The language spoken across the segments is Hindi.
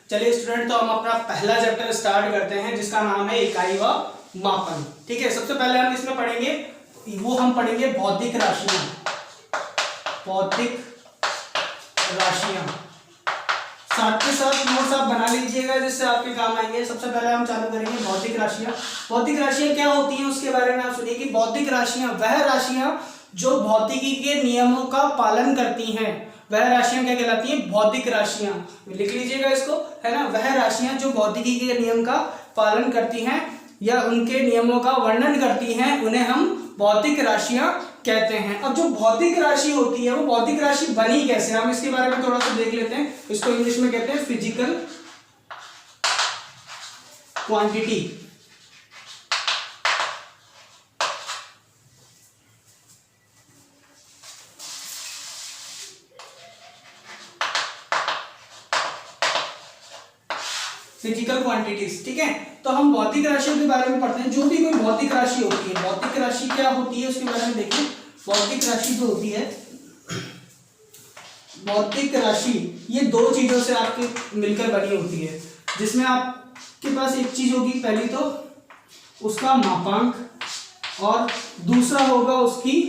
चलिए स्टूडेंट, तो हम अपना पहला चैप्टर स्टार्ट करते हैं जिसका नाम है इकाई व मापन। ठीक है, सबसे पहले हम इसमें पढ़ेंगे, वो हम पढ़ेंगे भौतिक राशियां। भौतिक राशियां साथ के साथ नोट्स आप बना लीजिएगा जिससे आपके काम आएंगे। सबसे पहले हम चालू करेंगे भौतिक राशियां। भौतिक राशियां क्या होती हैं उसके बारे में आप सुनिए कि भौतिक राशियां वह राशियां जो भौतिकी के नियमों का पालन करती हैं, वह राशियां क्या कहलाती हैं? भौतिक राशियां। लिख लीजिएगा इसको, है ना। वह राशियां जो भौतिकी के नियम का पालन करती हैं या उनके नियमों का वर्णन करती हैं, उन्हें हम भौतिक राशियां कहते हैं। अब जो भौतिक राशि होती है वो भौतिक राशि बनी कैसे, हम इसके बारे में थोड़ा सा देख लेते हैं। इसको इंग्लिश में कहते हैं फिजिकल क्वांटिटी। Physical quantities. ठीक है, तो हम भौतिक राशियों के बारे में पढ़ते हैं। जो भी कोई भौतिक राशि होती है, भौतिक राशि क्या होती है उसके बारे में देखिए। भौतिक राशि जो होती है, भौतिक राशि ये दो चीजों से आपके मिलकर बनी होती है, जिसमें आपके पास एक चीज होगी, पहली तो उसका मापांक और दूसरा होगा उसकी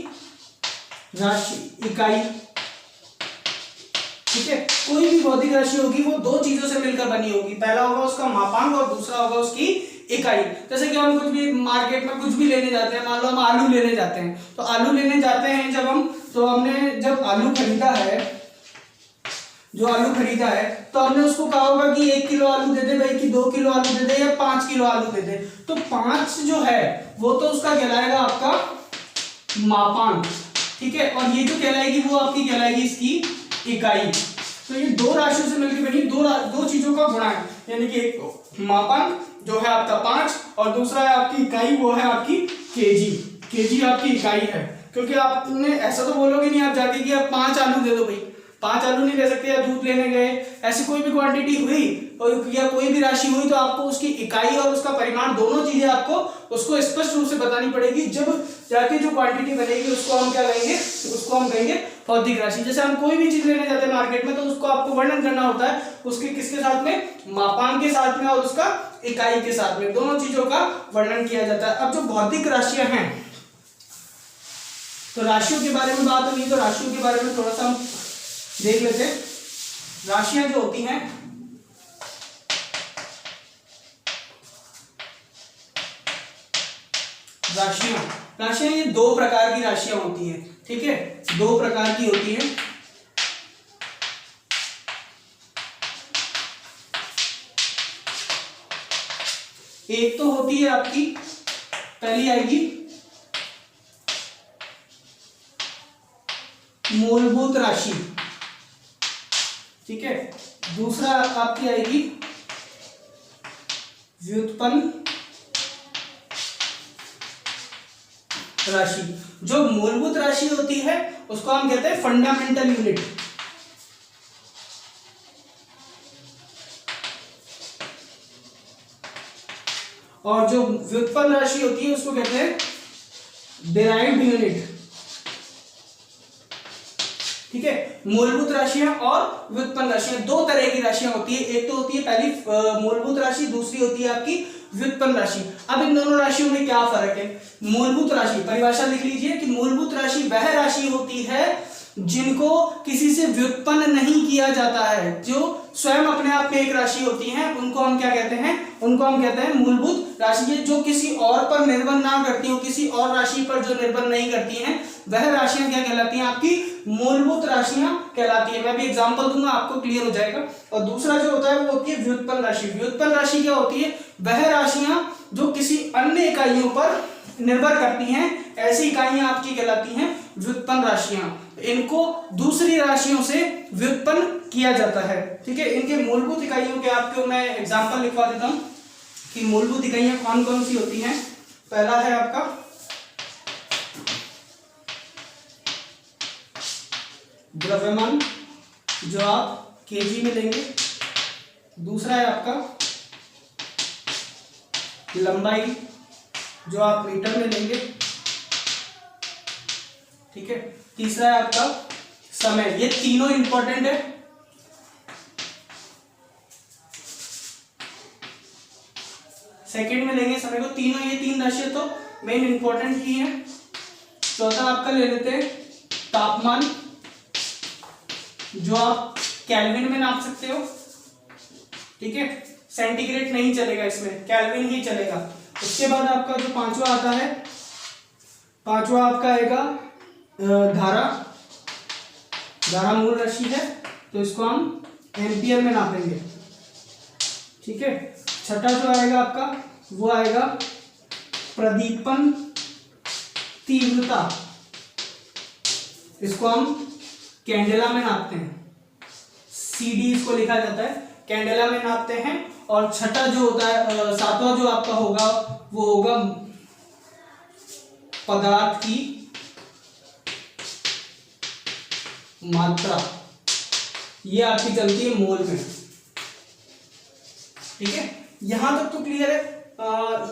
राशि, इकाई। ठीक है, कोई भी भौतिक राशि होगी वो दो चीजों से मिलकर बनी होगी। पहला होगा उसका मापांक और दूसरा होगा उसकी इकाई। जैसे कि हम कुछ भी मार्केट में कुछ भी लेने जाते हैं, मान लो हम आलू लेने जाते हैं, तो आलू लेने जाते हैं जब हम, तो हमने जब आलू खरीदा है, जो आलू खरीदा है, तो हमने उसको कहा होगा कि 1 किलो आलू दे दे भाई, कि 2 किलो आलू दे दे या 5 किलो आलू दे दे। तो 5 जो है वो तो उसका कहलाएगा आपका मापांक। ठीक है, और ये जो कहलाएगी वो आपकी कहलाएगी इसकी इकाई। तो ये दो राशियों से मिलकर बनी दो चीजों का गुणा है, यानी कि एक तो मापांक जो है आपका 5 और दूसरा है आपकी इकाई, वो है आपकी केजी। केजी आपकी इकाई है, क्योंकि आपने ऐसा तो बोलोगे नहीं आप जाके कि आप 5 आलू दे दो भाई, 5 आलू नहीं ले सकते। या दूध लेने गए, ऐसी कोई भी क्वांटिटी हुई या कोई भी राशि हुई, तो आपको उसकी इकाई और उसका परिमाण दोनों चीजें आपको उसको स्पष्ट रूप से बतानी पड़ेगी। जब जाके जो क्वांटिटी बनेगी उसको हम क्या कहेंगे? उसको हम कहेंगे भौतिक राशि। जैसे हम कोई भी चीज लेने जाते हैं मार्केट में, तो उसको आपको वर्णन करना होता है उसके किसके साथ में? मापांक के साथ में और उसका इकाई के साथ में, दोनों चीजों का वर्णन किया जाता है। अब जो भौतिक राशियां हैं, तो राशियों के बारे में बात हुई, तो राशियों के बारे में थोड़ा सा हम देख लेते हैं। राशियां जो होती हैं, राशियां ये दो प्रकार की राशियां होती हैं। ठीक है, दो प्रकार की होती हैं। एक तो होती है आपकी, पहली आएगी मूलभूत राशि। ठीक है, दूसरा आपकी आएगी व्युत्पन्न राशि। जो मूलभूत राशि होती है उसको हम कहते हैं फंडामेंटल यूनिट, और जो व्युत्पन्न राशि होती है उसको कहते हैं डिराइव्ड यूनिट। ठीक है, मूलभूत राशियां और व्युत्पन्न राशियां, दो तरह की राशियां होती है। एक तो होती है पहली मूलभूत राशि, दूसरी होती है आपकी व्युत्पन्न राशि। अब इन दोनों राशियों में क्या फर्क है? मूलभूत राशि, परिभाषा लिख लीजिए कि मूलभूत राशि वह राशि होती है जिनको किसी से व्युत्पन्न नहीं किया जाता है, जो स्वयं अपने आप में एक राशि होती हैं, उनको हम क्या कहते हैं? उनको हम कहते हैं मूलभूत राशि। जो किसी और पर निर्भर ना करती हो, किसी और राशि पर जो निर्भर नहीं करती हैं, वह राशियां क्या कहलाती हैं? आपकी मूलभूत राशियां कहलाती है। मैं भी एग्जांपल दूंगा, आपको क्लियर हो जाएगा। और दूसरा जो होता है वो होती है व्युत्पन्न राशि। व्युत्पन्न राशि क्या होती है? वह राशियां जो किसी अन्य इकाइयों पर निर्भर करती हैं, ऐसी इकाइयां आपकी कहलाती हैं व्युत्पन्न राशियां। इनको दूसरी राशियों से व्युत्पन्न किया जाता है। ठीक है, इनके मूलभूत इकाइयों के आपको मैं एग्जांपल लिखवा देता हूं कि मूलभूत इकाइयां कौन कौन सी होती हैं। पहला है आपका द्रव्यमान, जो आप केजी में लेंगे। दूसरा है आपका लंबाई, जो आप मीटर में लेंगे। ठीक है, तीसरा है आपका समय। ये तीनों इंपॉर्टेंट है। सेकंड में लेंगे समय को, तीनों ये तीन राशियां तो मेन इंपॉर्टेंट ही है। चौथा आपका ले लेते हैं तापमान, जो आप केल्विन में नाप सकते हो, ठीक है, सेंटीग्रेड नहीं चलेगा इसमें, केल्विन ही चलेगा। उसके बाद आपका जो पांचवा आता है, पांचवा आपका आएगा धारा मूल राशि है, तो इसको हम एम्पियर में नापेंगे, ठीक है। छठा जो आएगा आपका वो आएगा प्रदीपन तीव्रता, इसको हम कैंडेला में नापते हैं, CD इसको लिखा जाता है, कैंडेला में नापते हैं। और छठा जो होता है, सातवां जो आपका होगा वो होगा पदार्थ की मात्रा, ये आपकी चलती है मोल में, ठीक है। यहां तक तो क्लियर है।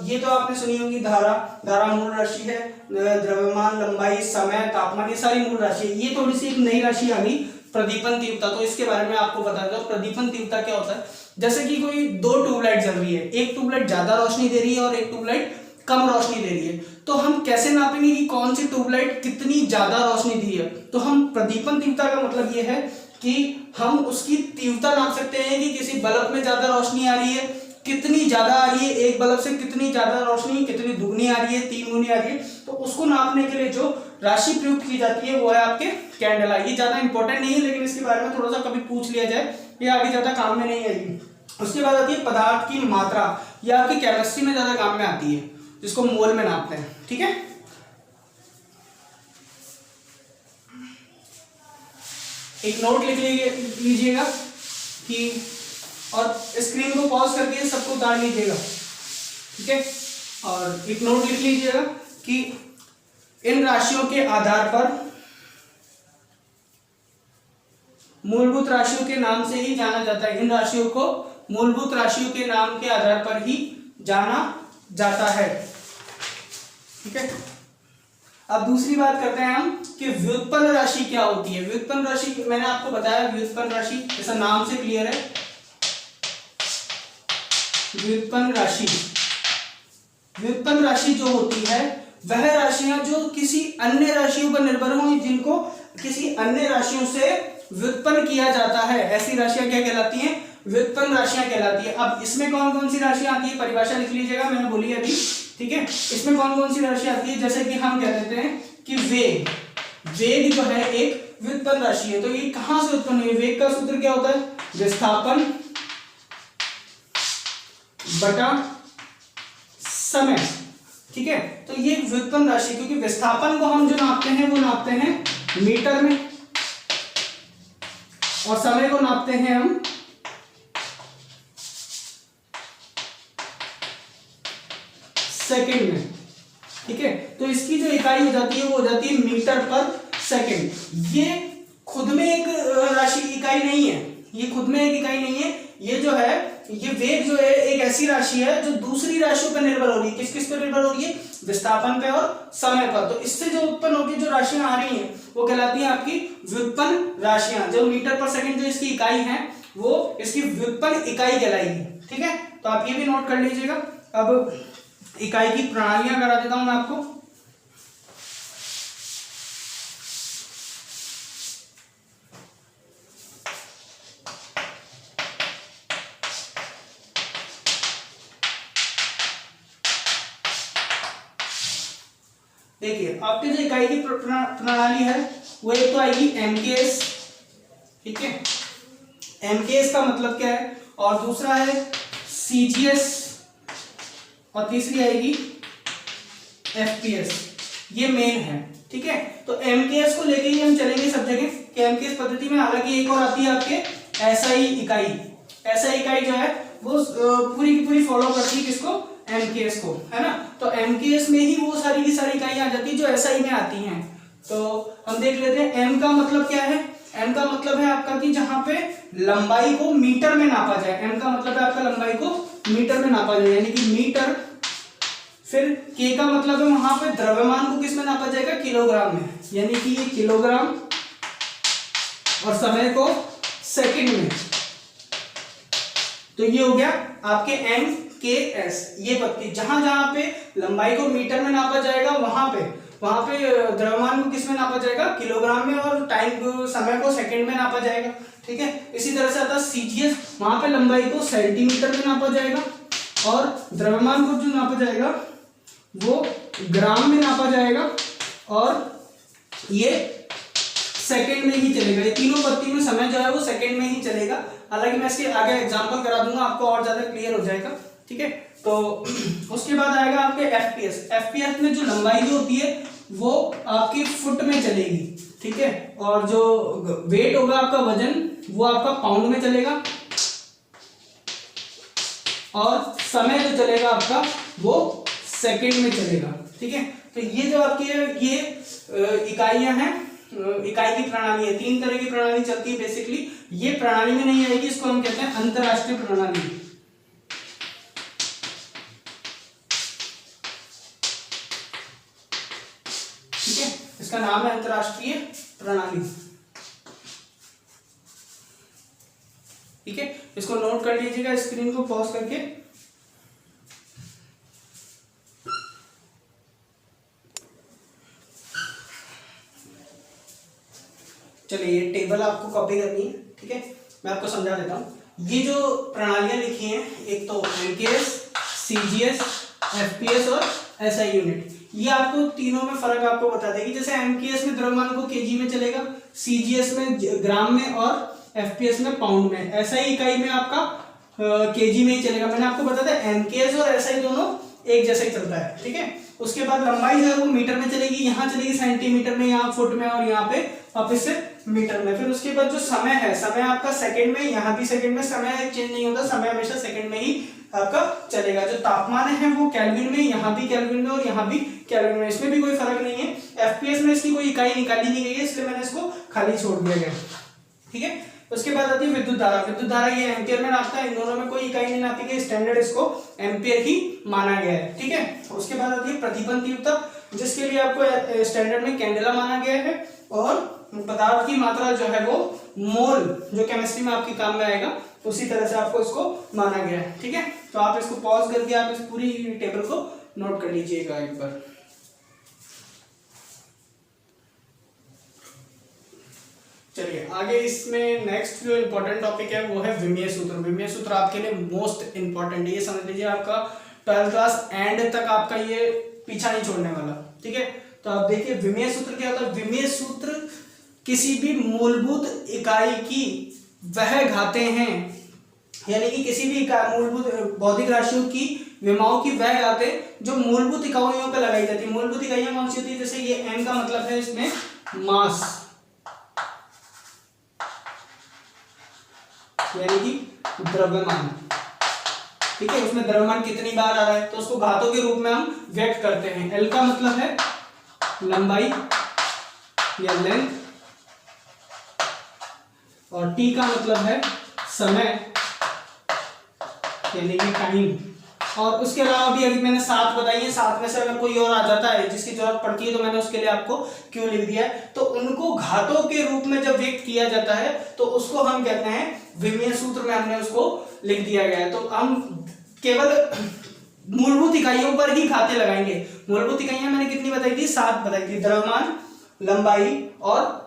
ये तो आपने सुनी होगी, धारा मूल राशि है, द्रव्यमान, लंबाई, समय, तापमान, ये सारी मूल राशि है। ये थोड़ी सी एक नई राशि आ गई प्रदीपन तीव्रता, तो इसके बारे में आपको बता देता हूं। प्रदीपन तीव्रता क्या होता है, जैसे कि कोई दो ट्यूबलाइट जल रही है, एक ट्यूबलाइट ज्यादा रोशनी दे रही है और एक ट्यूबलाइट कम रोशनी दे रही है, तो हम कैसे नापेंगे कि कौन सी ट्यूबलाइट कितनी ज्यादा रोशनी दी है। तो हम प्रदीपन तीव्रता का मतलब ये है कि हम उसकी तीव्रता नाप सकते हैं कि किसी बल्ब में ज्यादा रोशनी आ रही है, कितनी ज्यादा आ रही है, एक बल्ब से कितनी ज्यादा रोशनी, कितनी दुगनी आ रही है, तीन गुनी आ रही है। तो उसको नापने के लिए जो राशि प्रयुक्त की जाती है वो है आपके कैंडेला। ये ज्यादा इंपॉर्टेंट नहीं है, लेकिन इसके बारे में थोड़ा सा कभी पूछ लिया जाए, ये आगे ज्यादा काम में नहीं आएगी। उसके बाद आती है पदार्थ की मात्रा, ये आपकी केमिस्ट्री में ज्यादा काम में आती है, जिसको मोल में नापते हैं, ठीक है। एक नोट लिख लीजिएगा कि, और स्क्रीन को पॉज करके सबको उतार लीजिएगा, ठीक है। और एक नोट लिख लीजिएगा कि इन राशियों के आधार पर, मूलभूत राशियों के नाम से ही जाना जाता है, इन राशियों को मूलभूत राशियों के नाम के आधार पर ही जाना जाता है, ठीक है। अब दूसरी बात करते हैं हम कि व्युत्पन्न राशि क्या होती है। व्युत्पन्न राशि मैंने आपको बताया, व्युत्पन्न राशि जैसा नाम से क्लियर है, व्युत्पन्न राशि जो होती है वह राशियां जो किसी अन्य राशियों पर निर्भर हों, जिनको किसी अन्य राशियों से व्युत्पन्न किया जाता है, ऐसी राशियां क्या कहलाती हैं, व्युत्पन्न राशियां कहलाती है। अब इसमें कौन कौन सी राशियां आती है, परिभाषा लिख लीजिएगा, मैंने बोली अभी, ठीक है। इसमें कौन कौन सी राशि आती है, जैसे कि हम कह देते हैं कि वेग जो है एक व्युत्पन्न राशि है। तो ये कहां से उत्पन्न हुई, वेग का सूत्र क्या होता है, विस्थापन बटा समय, ठीक है। तो ये व्युत्पन्न राशि, क्योंकि विस्थापन को हम जो नापते हैं वो नापते हैं मीटर में, और समय को नापते हैं हम सेकंड में, ठीक है। तो इसकी जो इकाई हो जाती है वो हो जाती है मीटर पर सेकंड। ये खुद में एक राशि इकाई नहीं है, ये खुद में एक इकाई नहीं है, ये जो है, ये वेग जो है एक ऐसी राशि है जो दूसरी राशियों पर निर्भर हो रही है। किस किस पर निर्भर हो रही है, विस्थापन पे और समय पर। तो इससे जो उत्पन्न होकर जो राशियां आ रही हैं वो कहलाती हैं आपकी व्युत्पन्न राशियां। जो मीटर पर सेकंड जो इसकी इकाई है वो इसकी व्युत्पन्न इकाई कहलाएगी, ठीक है। तो आप ये भी नोट कर लीजिएगा। अब इकाई की प्रणालियां करा देता हूं मैं आपको। देखिए, आपकी जो इकाई की प्रणाली है वो एक तो आएगी एमकेएस, ठीक है, एमकेएस का मतलब क्या है, और दूसरा है सीजीएस, और तीसरी आएगी एफपीएस। ये मेन है, ठीक है। तो एमकेएस को लेके ही हम चलेंगे सब जगह कि एमकेएस पद्धति में। हालांकि एक और आती है आपके एसआई इकाई। एसआई इकाई जो है वो पूरी की पूरी फॉलो करती है किसको, एमकेएस को, है ना। तो एमकेएस में ही वो सारी की सारी इकाइयां आ जाती है जो एसआई में आती हैं। तो हम देख लेते हैं एम का मतलब क्या है। एम का मतलब है आपका कि जहां पे लंबाई को मीटर में नापा जाए। एम का मतलब है आपका लंबाई को मीटर में नापा जाए, यानी कि मीटर। फिर के का मतलब है वहां पे द्रव्यमान को किस में नापा जाएगा, किलोग्राम में, यानी कि ये किलोग्राम, और समय को सेकंड में। तो ये हो गया आपके एम के एस, ये पत्ती, जहां जहां पे लंबाई को मीटर में नापा जाएगा वहां पे द्रव्यमान को किस में नापा जाएगा, किलोग्राम में, और टाइम को, समय को सेकंड में नापा जाएगा। ठीक है, इसी तरह से आता है सीजीएस, वहां पे लंबाई को सेंटीमीटर में नापा जाएगा और द्रव्यमान को जो नापा जाएगा वो ग्राम में नापा जाएगा और ये सेकंड में ही चलेगा। ये तीनों पत्ती में समय जो है वो सेकंड में ही चलेगा। हालांकि मैं इसके आगे एग्जांपल करा दूंगा, आपको और ज्यादा क्लियर हो जाएगा। ठीक है, तो उसके बाद आएगा आपके एफपीएस। एफपीएस में जो लंबाई जो होती है वो आपकी फुट में चलेगी। ठीक है, और जो वेट होगा आपका, वजन, वो आपका पाउंड में चलेगा और समय जो चलेगा आपका वो सेकंड में चलेगा। ठीक है, तो ये जो आपकी ये इकाइयां हैं, इकाई की प्रणाली है। 3 तरह की प्रणाली चलती है बेसिकली। ये प्रणाली में नहीं आएगी, इसको हम कहते हैं अंतरराष्ट्रीय प्रणाली। ठीक है, इसका नाम है अंतरराष्ट्रीय प्रणाली। ठीक है, इसको नोट कर लीजिएगा, स्क्रीन को पॉज करके। चलिए, ये टेबल आपको कॉपी करनी है। ठीक है, मैं आपको समझा देता हूं। ये जो प्रणालियां लिखी हैं, एक तो एमकेएस, सीजीएस, एफपीएस और एसआई यूनिट, ये आपको तीनों में फर्क आपको बता देगी। जैसे एमकेएस में द्रव्यमान को केजी में चलेगा, सीजीएस में ग्राम में और एफपीएस में पाउंड में। एसआई इकाई में आपका केजी में ही चलेगा। मैंने आपको बताया था एमकेएस और एसआई दोनों एक जैसा ही चलता है। ठीक है, उसके बाद लंबाई जो है वो मीटर में चलेगी, यहाँ चलेगी सेंटीमीटर में, यहाँ फुट में और यहाँ पे वापस से मीटर में। फिर उसके बाद जो समय है, समय आपका सेकंड में, यहाँ भी सेकंड में, समय चेंज नहीं होता, समय हमेशा सेकंड में ही आपका चलेगा। जो तापमान है वो केल्विन में, यहाँ भी केल्विन में और यहाँ भी केल्विन में, इसमें भी कोई फर्क नहीं है। एफपीएस में इसकी कोई इकाई निकाली नहीं गई है, इसलिए मैंने इसको खाली छोड़ दिया गया। ठीक है, उसके बाद आती है विद्युत धारा। विद्युत धारा ये एम्पियर में नापता है, इन दोनों में कोई इकाई नहीं नापी गई, स्टैंडर्ड इसको एम्पियर ही माना गया है। ठीक है, उसके बाद आती है प्रतिपन्न तीव्रता, जिसके लिए आपको स्टैंडर्ड में कैंडेला माना गया है, और पदार्थ की मात्रा जो है वो मोल, जो केमिस्ट्री में आपके काम में आएगा, उसी तरह से आपको इसको माना गया है। ठीक है, तो आप इसको पॉज करके आप इस पूरी टेबल को नोट कर लीजिएगा एक बार। चलिए आगे, इसमें नेक्स्ट जो इंपॉर्टेंट टॉपिक है वो है विमीय सूत्र। विमीय सूत्र आपके लिए मोस्ट इंपॉर्टेंट है, ये समझ लीजिए आपका 12th क्लास एंड तक आपका ये पीछा नहीं छोड़ने वाला। ठीक है, तो आप देखिए विमीय सूत्र क्या होता है। विमीय सूत्र किसी भी मूलभूत इकाई की वह घातें हैं, यानी कि किसी भी मूलभूत भौतिक राशियों की विमाओं की वह घातें जो मूलभूत इकाइयों पर लगाई जाती है। मूलभूत इकाइयां कौन सी होती है, जैसे ये एम का मतलब है इसमें मास, यानी कि द्रव्यमान। ठीक है, उसमें द्रव्यमान कितनी बार आ रहा है तो उसको घातों के रूप में हम व्यक्त करते हैं। एल का मतलब है लंबाई या लेंथ, और टी का मतलब है समय, यानी कि टाइम। और उसके अलावा भी अभी मैंने 7 बताई है, 7 में से अगर कोई और आ जाता है जिसकी जरूरत पड़ती है तो मैंने उसके लिए आपको क्यों लिख दिया है। तो उनको घातों के रूप में जब व्यक्त किया जाता है तो उसको हम कहते हैं विमीय सूत्र में हमने उसको लिख दिया गया है। तो हम केवल मूलभूत इकाइयों पर ही घातें लगाएंगे। मूलभूत इकाइयां मैंने कितनी बताई थी, 7 बताई थी, द्रव्यमान, लंबाई और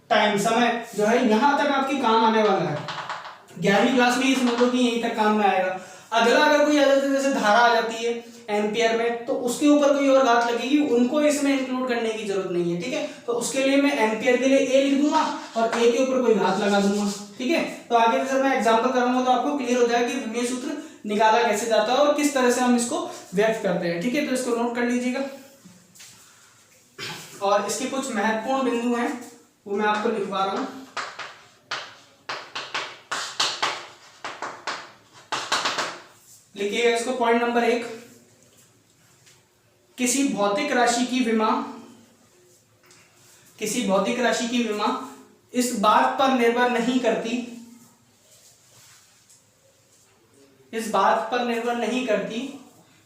टाइम, समय जो है यहां तक आपके काम आने वाला है। 11वीं क्लास में ये समझ लो कि यहीं तक काम में आएगा। अगला अगर कोई आ जाता है, जैसे धारा आ जाती है एम्पियर में, तो उसके ऊपर कोई और घात लगेगी, उनको इसमें इंक्लूड करने की जरूरत नहीं है। ठीक है, तो उसके लिए मैं एम्पियर के लिए ए लिख दूंगा और ए के ऊपर कोई घात लगा दूंगा। ठीक है, तो आगे जब मैं एग्जांपल करूंगा तो आपको क्लियर हो जाएगा कि विमीय सूत्र निकाला कैसे जाता है और किस तरह से हम इसको व्यक्त करते हैं। ठीक है, तो इसको नोट कर लीजिएगा। और इसके कुछ महत्वपूर्ण बिंदु हैं वो मैं आपको लिखवा रहा हूं। लिखिएगा इसको। पॉइंट नंबर 1, किसी भौतिक राशि की विमा, किसी भौतिक राशि की विमा इस बात पर निर्भर नहीं करती, इस बात पर निर्भर नहीं करती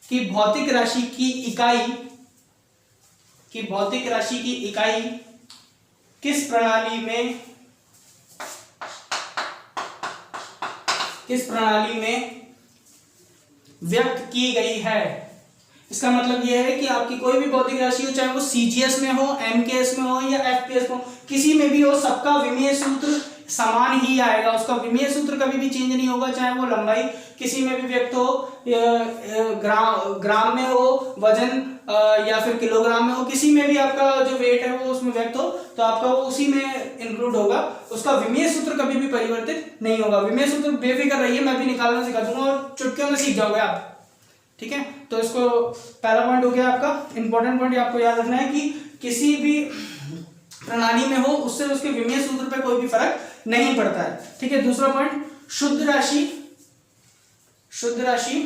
कि भौतिक राशि की इकाई, कि भौतिक राशि की इकाई किस प्रणाली में, किस प्रणाली में व्यक्त की गई है। इसका मतलब यह है कि आपकी कोई भी भौतिक राशि हो, चाहे वो सीजीएस में हो, एमकेएस में हो या एफपीएस में हो, किसी में भी हो, सबका विमीय सूत्र समान ही आएगा। उसका विमीय सूत्र कभी भी चेंज नहीं होगा, चाहे वो लंबाई किसी में भी व्यक्त हो, ग्राम में हो, वजन या फिर किलोग्राम में हो, किसी में भी आपका जो वेट है वो उसमें व्यक्त हो तो आपका वो उसी में इंक्लूड होगा। उसका विमीय सूत्र कभी भी परिवर्तित नहीं होगा। विमीय सूत्र बेफिक्र रहिए, मैं भी निकालना सिखा दूंगा और चुटकियों में सीख जाओगे आप। ठीक है, तो इसको पहला पॉइंट हो गया आपका। इंपॉर्टेंट पॉइंट आपको याद रखना है कि किसी भी प्रणाली में हो उससे उसके विमीय सूत्र पे कोई भी फर्क नहीं पड़ता है। ठीक है, दूसरा पॉइंट, शुद्ध राशि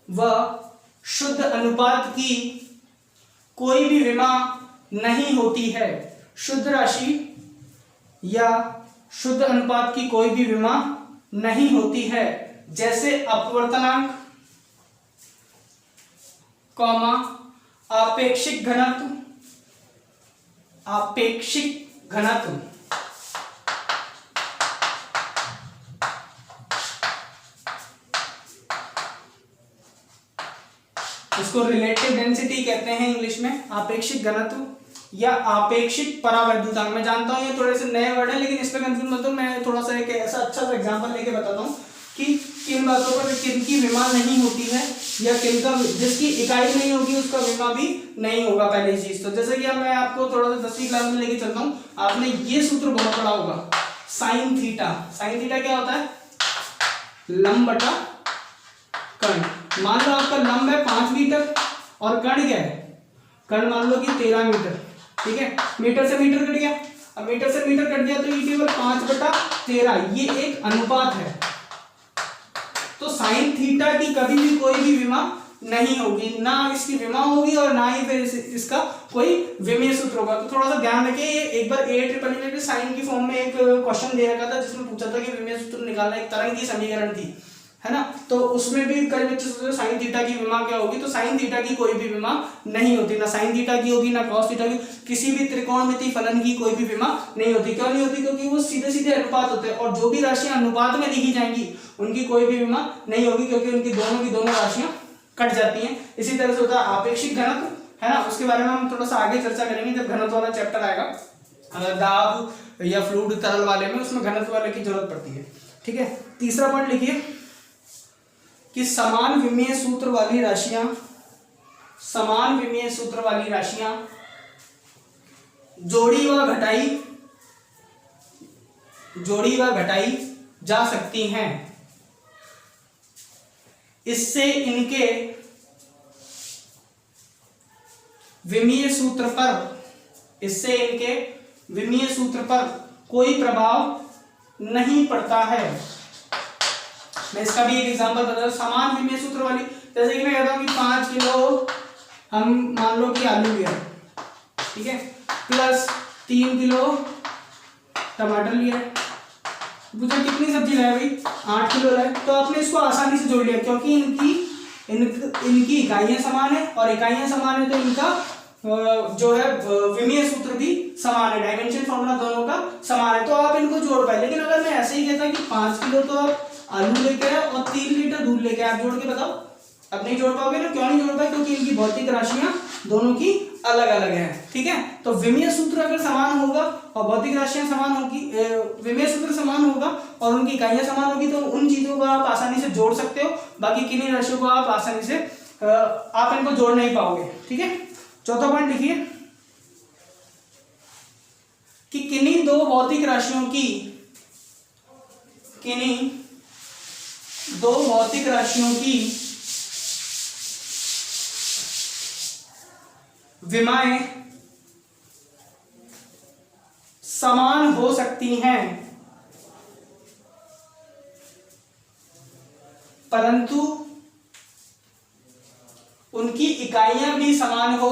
व शुद्ध अनुपात की कोई भी विमा नहीं होती है। शुद्ध राशि या शुद्ध अनुपात की कोई भी विमा नहीं होती है, जैसे अपवर्तनांक, कॉमा, आपेक्षिक घनत्व, इसको रिलेटिव डेंसिटी कहते हैं इंग्लिश में, आपेक्षिक घनत्व या आपेक्षिक परावैद्युतांक। मैं जानता हूं ये थोड़े से नए वर्ड है, लेकिन इस पे कंफ्यूज मत हो। मैं थोड़ा सा एक ऐसा अच्छा सा एग्जांपल लेके बताता हूं कि किन बातों पर किनकी विमा नहीं होती है या किनका, जिसकी इकाई नहीं होगी उसका विमा भी नहीं होगा। पहली चीज तो जैसे कि मैं आपको थोड़ा सा 10वीं क्लास में लेके चलता हूँ, आपने ये सूत्र बहुत पढ़ा होगा, साइन थीटा। साइन थीटा क्या होता है? लंब बटा कर्ण। मान लो आपका लंब है 5 मीटर और कर्ण क्या है? कर्ण मान लो कि 13 मीटर। ठीक है, मीटर से मीटर कट गया। अब मीटर से मीटर कट गया तो ये केवल 5/13, ये एक अनुपात है। तो साइन थीटा की कभी भी कोई भी विमा नहीं होगी, ना इसकी विमा होगी और ना ही फिर इसका कोई विमीय सूत्र होगा। तो थोड़ा सा ध्यान रखिए, ये एक बार AEEE में साइन की फॉर्म में एक क्वेश्चन दे रखा था जिसमें पूछा था कि विमीय सूत्र निकालना, एक तरंग की समीकरण थी, है ना। तो उसमें भी कई बच्चे सोचते हैं साइन थीटा की विमा क्या होगी, तो साइन थीटा की कोई भी विमा नहीं होती, ना साइन थीटा की होगी ना कॉस थीटा की, किसी भी त्रिकोणमितीय फलन की कोई भी विमा नहीं होती। क्यों नहीं होती? क्योंकि वो सीधे सीधे अनुपात होते हैं और जो भी राशियां अनुपात में लिखी जाएंगी उनकी कोई भी विमा नहीं होगी, क्योंकि उनकी दोनों की दोनों राशियां कट जाती हैं। इसी तरह से होता है आपेक्षिक घनत्व, है ना, उसके बारे में हम थोड़ा सा आगे चर्चा करेंगे जब घनत्व वाला चैप्टर आएगा, दाब या फ्लूइड तरल वाले में, उसमें घनत्व वाले की जरूरत पड़ती है। ठीक है, तीसरा पॉइंट लिखिए कि समान विमीय सूत्र वाली राशियां जोड़ी व घटाई जा सकती हैं। इससे इनके विमीय सूत्र पर कोई प्रभाव नहीं पड़ता है। मैं इसका भी एक एग्जांपल बता दूं, समान विमीय सूत्र वाली, जैसे कि मैं कहता हूं कि 5 किलो हम मान लो कि आलू लिया, ठीक है, प्लस 3 किलो टमाटर लिया। पूछा कितनी सब्जी लाए भाई? 8 किलो लाए। तो आपने इसको आसानी से जोड़ लिया, क्योंकि इनकी इकाइयां समान है और इकाइयां समान है तो इनका जो है विमीय सूत्र भी समान है, डायमेंशन फॉर्मूला दोनों का समान है, तो आप इनको जोड़ पाए। लेकिन अगर मैं ऐसे ही कहता कि 5 किलो तो आप आलू लेके आए और 3 लीटर दूध लेके आए, आप जोड़ के बताओ? अब नहीं जोड़ पाओगे ना। क्यों नहीं जोड़ पाए? क्योंकि इनकी भौतिक राशियां दोनों की अलग अलग हैं। ठीक है, तो विमीय सूत्र अगर समान होगा और भौतिक राशियां समान होगी, विमीय सूत्र समान होगा और उनकी इकाइयां समान होगी, तो उन चीजों को आप आसानी से जोड़ सकते हो। बाकी किन्हीं राशियों को आप आसानी से आप इनको जोड़ नहीं पाओगे। ठीक है, चौथा पॉइंट लिखिए कि किन्हीं दो भौतिक राशियों की विमाएं समान हो सकती हैं, परंतु उनकी इकाइयां भी समान हो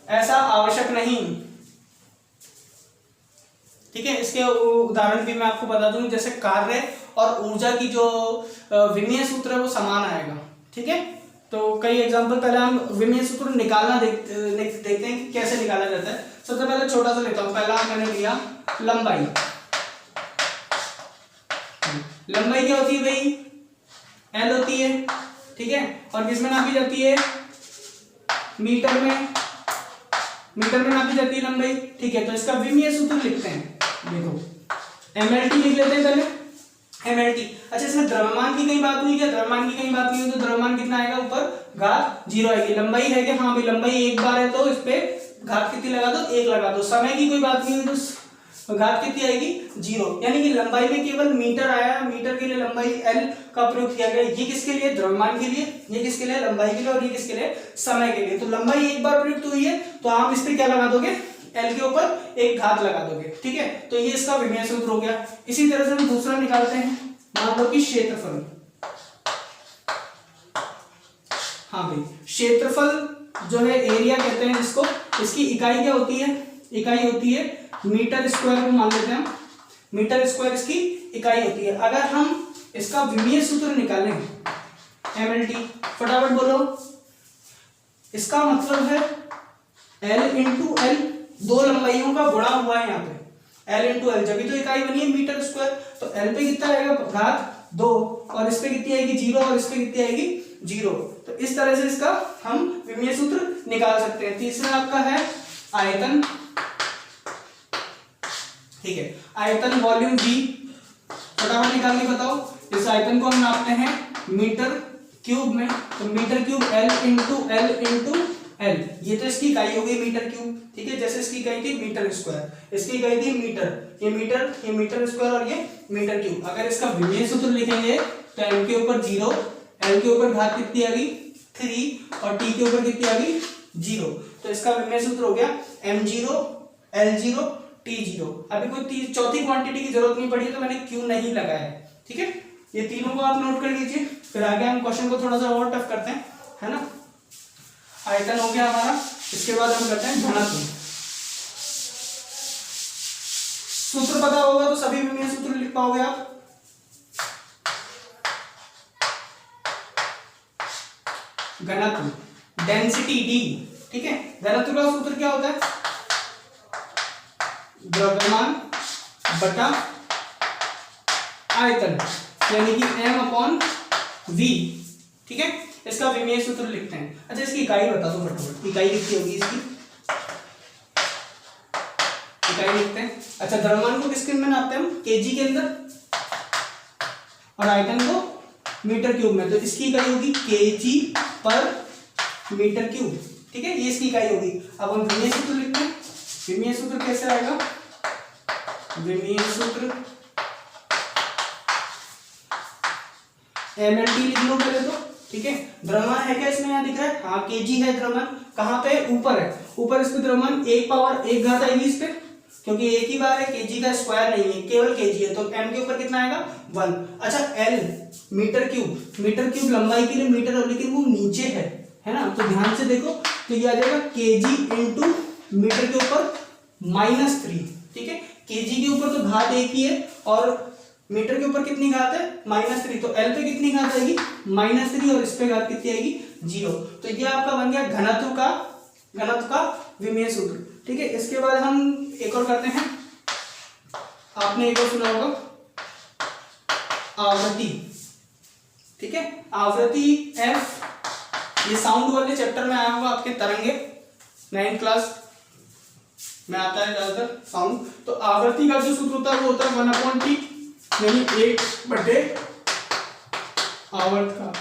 ऐसा आवश्यक नहीं। ठीक है, इसके उदाहरण भी मैं आपको बता दूं, जैसे कार्य और ऊर्जा की जो विमीय सूत्र है वो समान आएगा। ठीक है, तो कई एग्जांपल, पहले हम विमीय सूत्र निकालना देखते हैं कि कैसे निकाला जाता है। सबसे पहले छोटा सा लेता हूं। पहला मैंने लिया लंबाई। लंबाई क्या होती है भाई? एल होती है, ठीक है। और किसमें नापी जाती है? मीटर में। मीटर में नापी जाती है लंबाई, ठीक है। तो इसका विमीय सूत्र लिखते हैं। देखो एमएलटी लिख लेते हैं पहले, एमएलटी। अच्छा, इसमें द्रव्यमान की कहीं बात हुई क्या? द्रव्यमान की कहीं बात नहीं हुई, तो द्रव्यमान कितना आएगा? ऊपर घात 0 आएगी। लंबाई है कि हाँ भाई लंबाई एक बार है तो इस पे घात कितनी लगा दो? 1 लगा दो। समय की कोई बात नहीं हुई तो घात कितनी आएगी? 0। यानी कि लंबाई में केवल मीटर आया, मीटर के लिए लंबाई एल का प्रयोग किया गया। ये किसके लिए? द्रव्यमान के लिए। ये किसके लिए? लंबाई के लिए। और ये किसके लिए? समय के लिए। तो लंबाई एक बार प्रयुक्त हुई है तो आप इस पे क्या लगा दोगे? एल के ऊपर एक घात लगा दोगे, ठीक है। तो ये इसका विमीय सूत्र हो गया। इसी तरह से हम दूसरा निकालते हैं। मान लो कि क्षेत्रफल। हाँ भाई, क्षेत्रफल जो है एरिया कहते हैं जिसको, इसकी इकाई क्या होती है? इकाई होती है मीटर स्क्वायर को मान लेते हैं हम। मीटर स्क्वायर इसकी इकाई होती है। अगर हम इसका विमीय सूत्र निकालें एमएलटी, फटाफट बोलो। इसका मतलब है एल इंटू एल, दो लंबाइयों का गुणा हुआ है यहाँ पे। एल इंटू एल, जब तो इकाई बनी है मीटर स्क्वायर। तो एल पे कितना आएगा? घात 2, और इस पे कितनी आएगी? 0, और इस पे कितनी आएगी? 0। तो इस तरह से इसका हम विमीय सूत्र निकाल सकते हैं। तीसरा आपका है आयतन, ठीक है। आयतन वॉल्यूम V, फटाफट निकाल के बताओ। इस आयतन को हम नापते हैं मीटर क्यूब में। तो metre cube L into L into L, ये तो इसकी इकाई हो गई मीटर क्यूब, ठीक है। जैसे इसकी इकाई थी मीटर स्क्वायर, इसकी इकाई थी मीटर, ये मीटर स्क्वायर और ये मीटर क्यूब। अगर इसका विमीय सूत्र लिखेंगे तो एम के ऊपर 0, एल के ऊपर घात कितनी आ गई? 3, और टी के ऊपर कितनी आ गई? 0। तो इसका विमीय सूत्र हो गया m0 l0 t0। अभी कोई चौथी क्वांटिटी की जरूरत नहीं पड़ी तो मैंने क्यू नहीं लगाया, ठीक है। ये तीनों को आप नोट कर लीजिए, फिर आगे हम क्वेश्चन को थोड़ा सा और टफ करते हैं, है ना। आयतन हो गया हमारा। इसके बाद हम करते हैं घनत्व। सूत्र पता होगा तो सभी विमीय सूत्र लिख पाओगे आप। घनत्व डेंसिटी डी, ठीक है। घनत्व का सूत्र क्या होता है? द्रव्यमान बटा आयतन, यानी कि m/v, ठीक है। इसका विमीय सूत्र लिखते हैं। अच्छा, इसकी इकाई बता दो फटाफट। इकाई कितनी होगी इसकी? इकाई लिखते हैं। अच्छा, द्रव्यमान को किसके में नापते हैं हम? केजी के अंदर, और आयतन को मीटर क्यूब में। तो इसकी इकाई होगी केजी पर मीटर क्यूब, ठीक है। ये इसकी इकाई होगी। अब हम विमीय सूत्र लिखते हैं। विमीय सूत्र कैसे आएगा? विमीय सूत्र एमएलटी लिख लो पहले तो, ठीक है। द्रव्यमान है क्या इसमें? यहाँ दिख रहा है, हाँ केजी है द्रव्यमान। कहाँ पे? ऊपर है। ऊपर इस पे द्रव्यमान 1 पावर 1 घात आएगी इस पे, क्योंकि एक ही बार है, केजी का स्क्वायर नहीं है, केवल केजी है। तो एम के ऊपर कितना आएगा? 1। अच्छा, L metre cube, metre cube लंबाई के लिए मीटर है, लेकिन वो नीचे है ना। तो ध्यान से देखो, तो ये आ जाएगा केजी इंटू मीटर के ऊपर -3, ठीक है। केजी के ऊपर तो घात 1 ही है, और मीटर के ऊपर कितनी घात है? -3। तो एल पे कितनी घात आएगी? -3, और इस पे घात कितनी आएगी? 0। तो ये आपका बन गया घनत्व का विमीय सूत्र, ठीक है। इसके बाद हम एक और करते हैं। आपने एक और सुना होगा आवृत्ति, ठीक है। आवृत्ति एफ, ये साउंड वाले चैप्टर में आया होगा आपके तरंगे, 9th क्लास में आता है ज्यादातर साउंड। तो आवृत्ति का जो सूत्र होता है वो होता है 1/t, यानी 1/, आवर्त का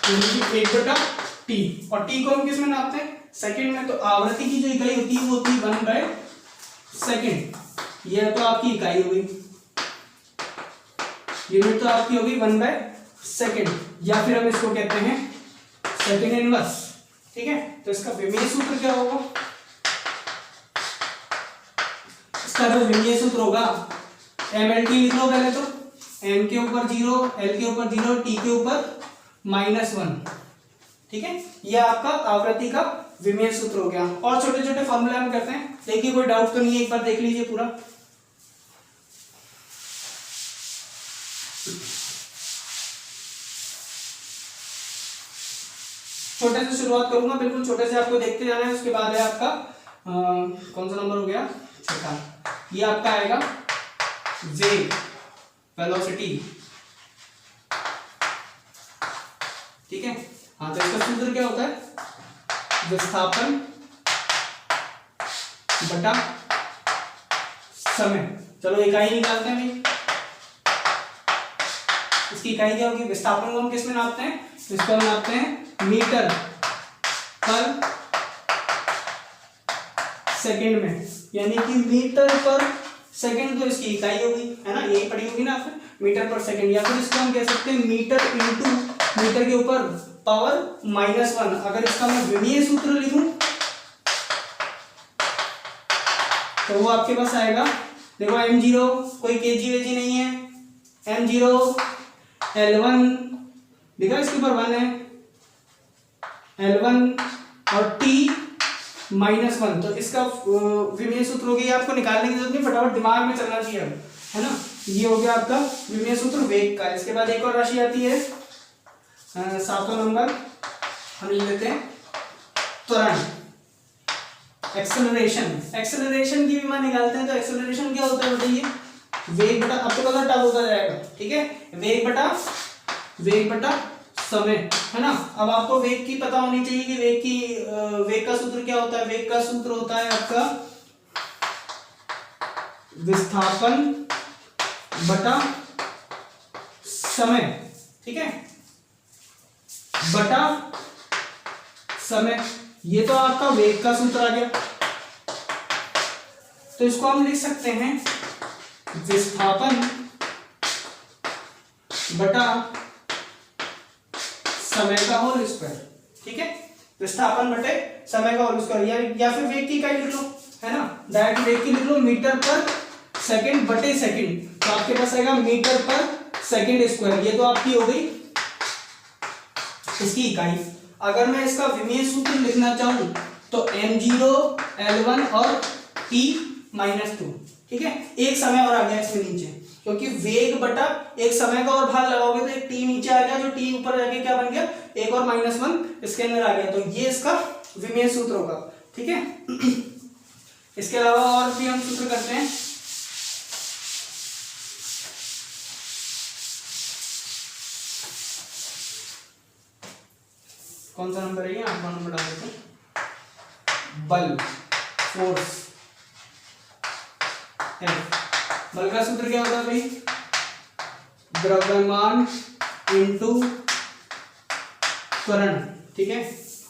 यानी 1/t, और t को हम किस में नापते हैं? सेकंड में। तो आवृत्ति की जो इकाई होती है वो होती है 1/सेकंड। ये तो आपकी इकाई हो गई, यूनिट तो आपकी होगी 1/सेकंड, या फिर हम इसको कहते हैं सेकंड इनवर्स, ठीक है। तो इसका विमीय सूत्र क्या होगा? इसका जो विमीय सूत्र होगा एमएलटी लिख लो पहले तो। एम के ऊपर 0, एल के ऊपर 0, टी के ऊपर -1, ठीक है। यह आपका आवृत्ति का विमीय सूत्र हो गया। और छोटे छोटे फॉर्मूले हम करते हैं, देखिए कोई डाउट तो नहीं है, एक बार देख लीजिए पूरा। छोटे से शुरुआत करूंगा, बिल्कुल छोटे से आपको देखते जाना है। उसके बाद है आपका कौन सा नंबर हो गया, छठा, ये आपका आएगा वेग, वेलोसिटी, ठीक है। हाँ, तो इसका सूत्र क्या होता है, विस्थापन बटा समय। चलो इकाई निकालते हैं भाई, इसकी इकाई क्या होगी, विस्थापन को हम किस में नापते हैं, इसको हम नापते हैं मीटर पर सेकंड में, यानी कि मीटर पर सेकंड तो इसकी इकाई होगी, है ना, यही पड़ी होगी ना आपने, मीटर पर सेकंड। या फिर इसको हम कह सकते हैं मीटर इंटू मीटर के ऊपर पावर -1। अगर इसका मैं विमीय सूत्र लिखूं तो वो आपके पास आएगा, देखो m0 कोई kg वेजी नहीं है, m0 L1 देखा, इसके ऊपर 1 है, L1 और T -1, तो इसका विमीय सूत्र हो गया, आपको निकालने की जरूरत नहीं, फटाफट दिमाग में चलना चाहिए अब, है ना। ये हो गया आपका विमीय सूत्र वेग का। इसके बाद एक और राशि आती है 7वां नंबर, हम लिख लेते हैं त्वरण, एक्सेलरेशन। एक्सेलरेशन की भी मान निकालते हैं, तो एक्सेलरेशन क्या होता है बताइए, वेग बटा, अब तो पता टब होता जाएगा, ठीक है, वेग बटा समय, है ना। अब आपको वेग की पता होनी चाहिए कि वेग का सूत्र क्या होता है। वेग का सूत्र होता है आपका विस्थापन बटा समय, ठीक है, बटा समय, ये तो आपका वेग का सूत्र आ गया। तो इसको हम लिख सकते हैं विस्थापन बटा समय का होल स्क्वायर, ठीक है, विस्थापन बटे समय का होल स्क्वायर, या फिर वेग की इकाई लिख लो, है ना, डायरेक्ट वेग की लिख लो, मीटर पर सेकंड बटे सेकंड, तो आपके पास आएगा मीटर पर सेकंड स्क्वायर। ये तो आपकी हो गई इसकी इकाई। अगर मैं इसका विमीय सूत्र लिखना चाहूं तो m0 L1 और T -2, ठीक है, एक समय और आ गया इसमें नीचे, क्योंकि वेग बटा एक समय का और भाग लगाओगे तो एक टी नीचे आ गया, जो टी ऊपर जाके क्या बन गया, एक और -1 इसके अंदर आ गया, तो ये इसका विमीय सूत्र होगा, ठीक है। इसके अलावा और भी हम सूत्र करते हैं। कौन सा नंबर है ये, 8वां नंबर डाल देते हैं, बल, फोर्स, बल का सूत्र क्या होता है भाई, द्रव्यमान इंटू त्वरण, ठीक है,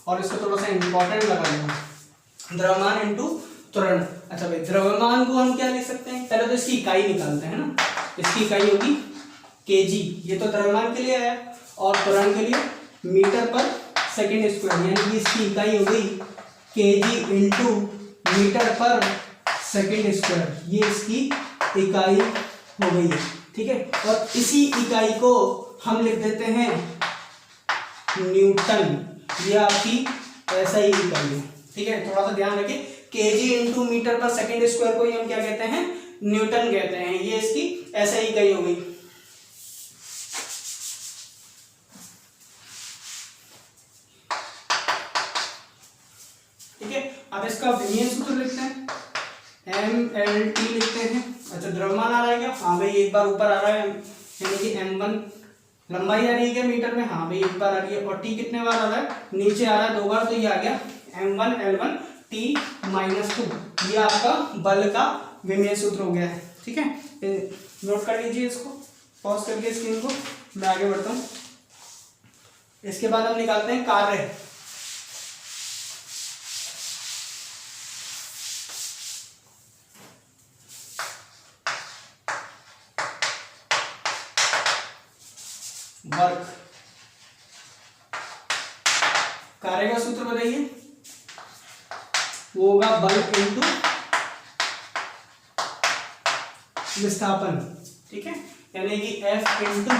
और इसको थोड़ा सा इंपॉर्टेंट लगा देना, द्रव्यमान इंटू त्वरण। अच्छा भाई, द्रव्यमान को हम क्या लिख सकते हैं, पहले तो इसकी इकाई निकालते हैं ना, इसकी इकाई होगी kg, ये तो द्रव्यमान के लिए आया, और त्वरण के लिए मीटर पर सेकंड स्क्वायर, यानी कि इसकी इकाई हो गई kg इंटू मीटर पर सेकंड स्क्वायर, ये इसकी इकाई हो गई, ठीक है। और इसी इकाई को हम लिख देते हैं न्यूटन, ये आपकी ऐसा ही इकाई है, ठीक है, थोड़ा सा ध्यान रखें, kg इंटू मीटर पर सेकंड स्क्वायर को ही हम क्या कहते हैं, न्यूटन कहते हैं, ये इसकी ऐसा ही इकाई हो गई। ठीक है, अब इसका विमीय सूत्र लिखते हैं, mLT लिखते हैं। अच्छा, द्रव्यमान आ रहा है क्या, हाँ भाई एक बार ऊपर आ रहा है, यानी कि m1 लंबाई आ रही है क्या मीटर में, हाँ भाई एक बार आ रही है, और t कितने बार आ रहा है, नीचे आ रहा है 2 बार, तो ये आ गया m1 L1 T -2, ये आपका बल का विमीय सूत्र हो गया है, ठीक है। नोट कर लीजिए इसको, पॉज करके स्क्रीन को, मैं आगे बढ़ता हूँ। इसके बाद हम निकालते हैं कार्य। वर्क, कार्य का सूत्र बताइए, वो होगा बल इंटू विस्थापन, ठीक है, यानी कि F इंटू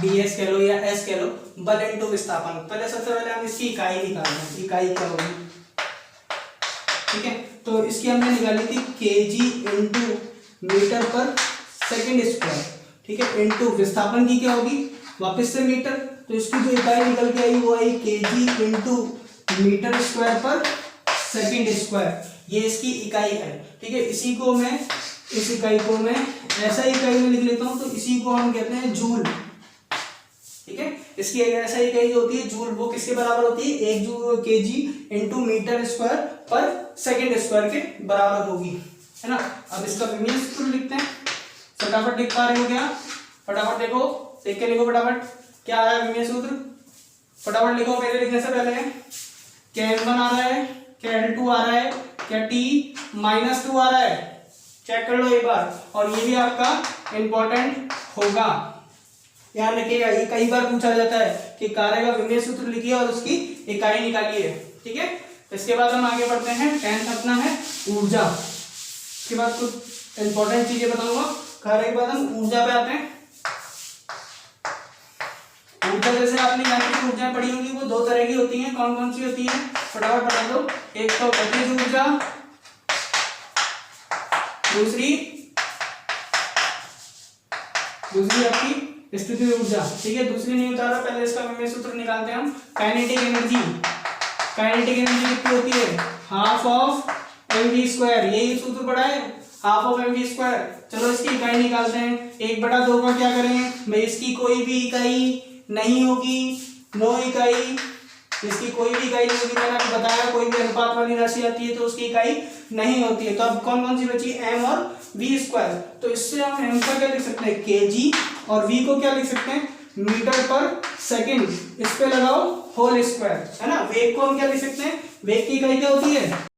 ds कह लो या s कह लो, बल इंटू विस्थापन। पहले सबसे पहले हम इसकी इकाई निकालते हैं, इकाई क्या होगी, ठीक है, तो इसकी हमने निकाली थी kg इंटू मीटर पर सेकंड स्क्वायर, ठीक है, इंटू विस्थापन की क्या होगी वापस से मीटर, तो इसकी जो इकाई निकल के आई वो आई केजी इंटू मीटर स्क्वायर पर सेकंड स्क्वायर, ये इसकी इकाई है। ठीक है, इसी को मैं, इस इकाई को मैं ऐसा इकाई में लिख लेता हूं, तो इसी को हम कहते हैं जूल। ठीक है, इसकी ऐसा इकाई जो होती है जूल, वो किसके बराबर होती है, 1 joule kg into metre square पर सेकंड स्क्वायर के बराबर होगी, है ना। अब इसका विमीय सूत्र लिखते हैं, फटाफट लिख पा रहे हो क्या, फटाफट देखो, देख के लिखो फटाफट, क्या आया विमीय सूत्र, फटाफट लिखो। पहले लिखने से पहले क्या M1 आ रहा है, क्या L2 आ रहा है, क्या T -2 आ रहा है, चेक कर लो एक बार। और ये भी आपका इंपॉर्टेंट होगा, ध्यान रखिएगा, ये कई बार पूछा जाता है कि कार्य का विमीय सूत्र लिखिए और उसकी इकाई निकालिए। ठीक है, इसके बाद हम आगे बढ़ते हैं, 10th अपना है ऊर्जा। इसके बाद कुछ इंपॉर्टेंट चीजें बताऊंगा, कार्य के बाद हम ऊर्जा पे आते हैं। ऊर्जा जैसे आपने यांत्रिक ऊर्जा पढ़ी होगी, वो 2 तरह की होती हैं, कौन कौन सी होती हैं, फटाफट बता दो। एक तो गतिज ऊर्जा, दूसरी आपकी स्थितिज ऊर्जा। ठीक है, दूसरी नहीं बता रहा, पहले इसका विमीय सूत्र निकालते हैं हम। काइनेटिक एनर्जी, काइनेटिक एनर्जी कितनी होती है, हाफ ऑफ mv², यही सूत्र पढ़ा है, हाफ ऑफ mv²। चलो इसकी इकाई निकालते हैं, 1/2 का क्या करेंगे भाई, इसकी कोई भी इकाई नहीं होगी, नो इकाई, इसकी कोई भी इकाई नहीं होगी। मैंने आपको बताया कोई भी अनुपात वाली राशि आती है तो उसकी इकाई नहीं होती है। तो अब कौन कौन सी बची, m और v²। तो इससे हम m का क्या लिख सकते हैं, kg, और v को क्या लिख सकते हैं, मीटर पर सेकंड, इस पे लगाओ होल स्क्वायर, है ना। वेग को हम क्या लिख सकते हैं, वेग की इकाई क्या होती है,